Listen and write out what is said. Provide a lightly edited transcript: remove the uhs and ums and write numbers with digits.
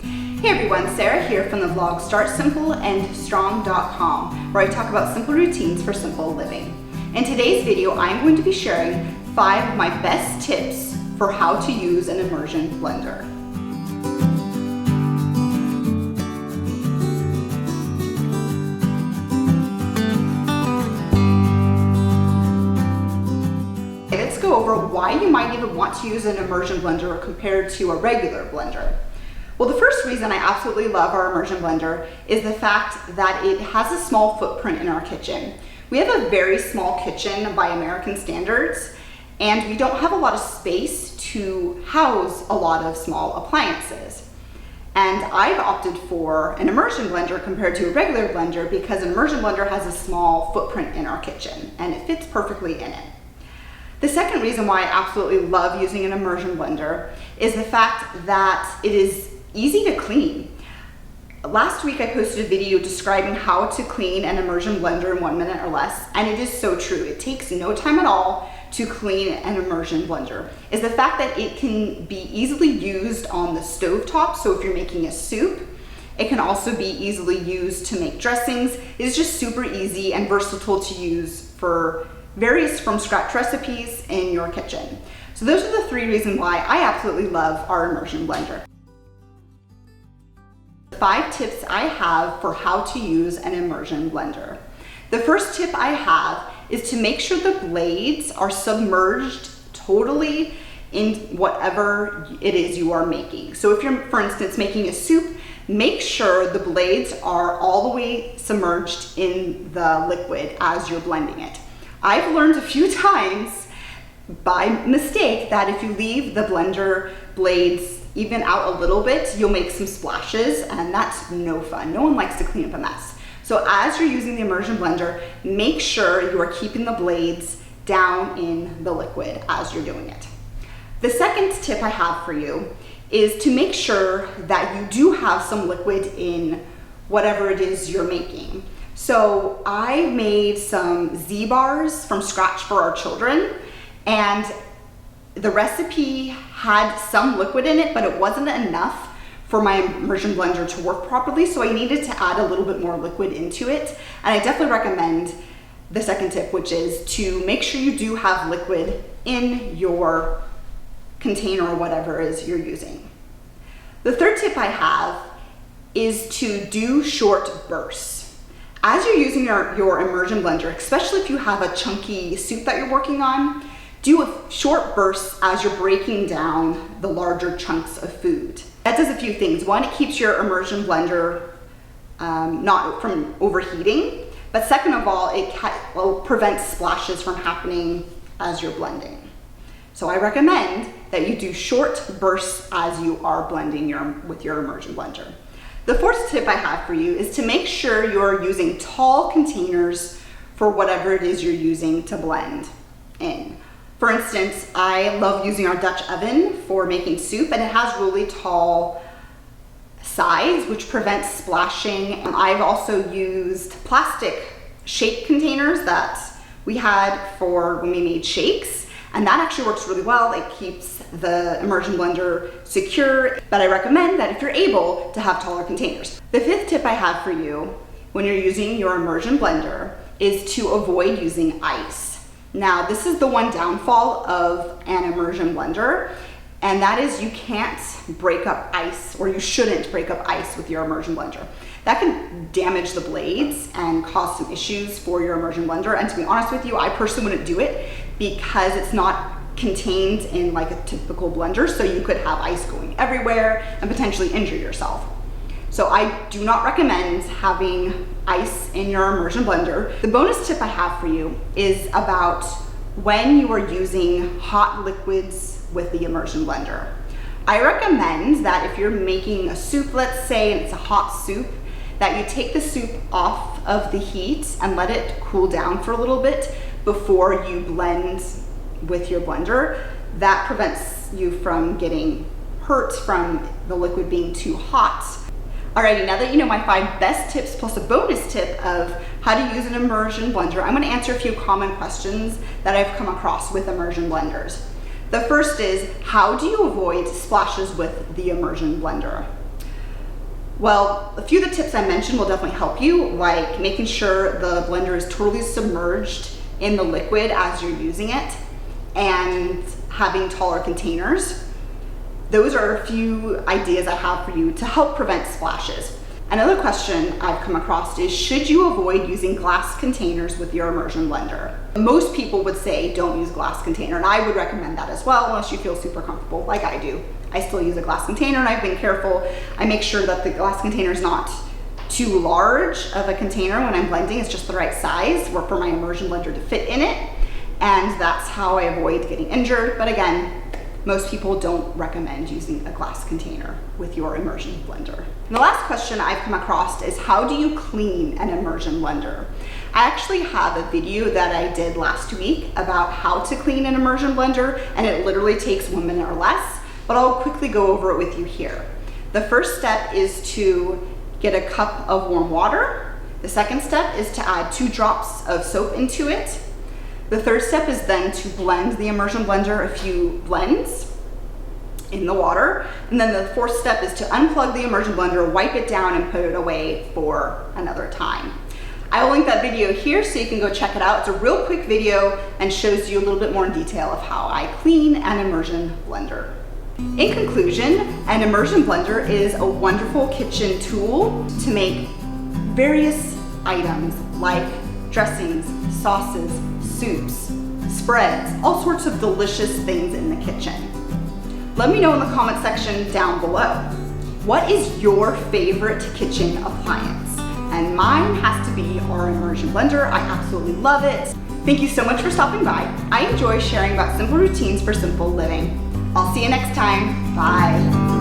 Hey everyone, Sarah here from the blog StartSimpleAndStrong.com, where I talk about simple routines for simple living. In today's video, I'm going to be sharing 5 of my best tips for how to use an immersion blender. Let's go over why you might even want to use an immersion blender compared to a regular blender. Well, the first reason I absolutely love our immersion blender is the fact that it has a small footprint in our kitchen. We have a very small kitchen by American standards, and we don't have a lot of space to house a lot of small appliances. And I've opted for an immersion blender compared to a regular blender because an immersion blender has a small footprint in our kitchen and it fits perfectly in it. The second reason why I absolutely love using an immersion blender is the fact that it is easy to clean. Last week I posted a video describing how to clean an immersion blender in 1 minute or less, and it is so true. It takes no time at all to clean an immersion blender. Is the fact that it can be easily used on the stovetop, so if you're making a soup, it can also be easily used to make dressings. It is just super easy and versatile to use for various from scratch recipes in your kitchen. So those are the 3 reasons why I absolutely love our immersion blender. 5 tips I have for how to use an immersion blender. The first tip I have is to make sure the blades are submerged totally in whatever it is you are making. So if you're, for instance, making a soup, make sure the blades are all the way submerged in the liquid as you're blending it. I've learned a few times by mistake that if you leave the blender blades even out a little bit, you'll make some splashes, and that's no fun. No one likes to clean up a mess. So as you're using the immersion blender, make sure you are keeping the blades down in the liquid as you're doing it. The second tip I have for you is to make sure that you do have some liquid in whatever it is you're making. So I made some Z-bars from scratch for our children, and the recipe had some liquid in it, but it wasn't enough for my immersion blender to work properly, so I needed to add a little bit more liquid into it. And I definitely recommend the second tip, which is to make sure you do have liquid in your container or whatever it is you're using. The third tip I have is to do short bursts. As you're using your immersion blender, especially if you have a chunky soup that you're working on, do a short bursts as you're breaking down the larger chunks of food. That does a few things. One, it keeps your immersion blender not from overheating, but second of all, it prevents splashes from happening as you're blending. So I recommend that you do short bursts as you are blending with your immersion blender. The fourth tip I have for you is to make sure you're using tall containers for whatever it is you're using to blend in. For instance, I love using our Dutch oven for making soup, and it has really tall sides which prevents splashing. I've also used plastic shake containers that we had for when we made shakes, and that actually works really well. It keeps the immersion blender secure, but I recommend that if you're able to have taller containers. The 5th tip I have for you when you're using your immersion blender is to avoid using ice. Now, this is the one downfall of an immersion blender, and that is you can't break up ice, or you shouldn't break up ice with your immersion blender. That can damage the blades and cause some issues for your immersion blender, and to be honest with you, I personally wouldn't do it because it's not contained in like a typical blender, so you could have ice going everywhere and potentially injure yourself. So I do not recommend having ice in your immersion blender. The bonus tip I have for you is about when you are using hot liquids with the immersion blender. I recommend that if you're making a soup, let's say, and it's a hot soup, that you take the soup off of the heat and let it cool down for a little bit before you blend with your blender. That prevents you from getting hurt from the liquid being too hot. Alrighty, now that you know my 5 best tips plus a bonus tip of how to use an immersion blender, I'm going to answer a few common questions that I've come across with immersion blenders. The first is, how do you avoid splashes with the immersion blender? Well, a few of the tips I mentioned will definitely help you, like making sure the blender is totally submerged in the liquid as you're using it and having taller containers. Those are a few ideas I have for you to help prevent splashes. Another question I've come across is, should you avoid using glass containers with your immersion blender? Most people would say don't use glass container, and I would recommend that as well, unless you feel super comfortable like I do. I still use a glass container, and I've been careful. I make sure that the glass container is not too large of a container when I'm blending. It's just the right size for my immersion blender to fit in it, and that's how I avoid getting injured. But again, most people don't recommend using a glass container with your immersion blender. And the last question I've come across is, how do you clean an immersion blender? I actually have a video that I did last week about how to clean an immersion blender, and it literally takes 1 minute or less, but I'll quickly go over it with you here. The first step is to get a cup of warm water. The second step is to add 2 drops of soap into it. The third step is then to blend the immersion blender a few blends in the water. And then the fourth step is to unplug the immersion blender, wipe it down, and put it away for another time. I will link that video here so you can go check it out. It's a real quick video and shows you a little bit more in detail of how I clean an immersion blender. In conclusion, an immersion blender is a wonderful kitchen tool to make various items like dressings, sauces, soups, spreads, all sorts of delicious things in the kitchen. Let me know in the comment section down below. What is your favorite kitchen appliance? And mine has to be our immersion blender. I absolutely love it. Thank you so much for stopping by. I enjoy sharing about simple routines for simple living. I'll see you next time. Bye.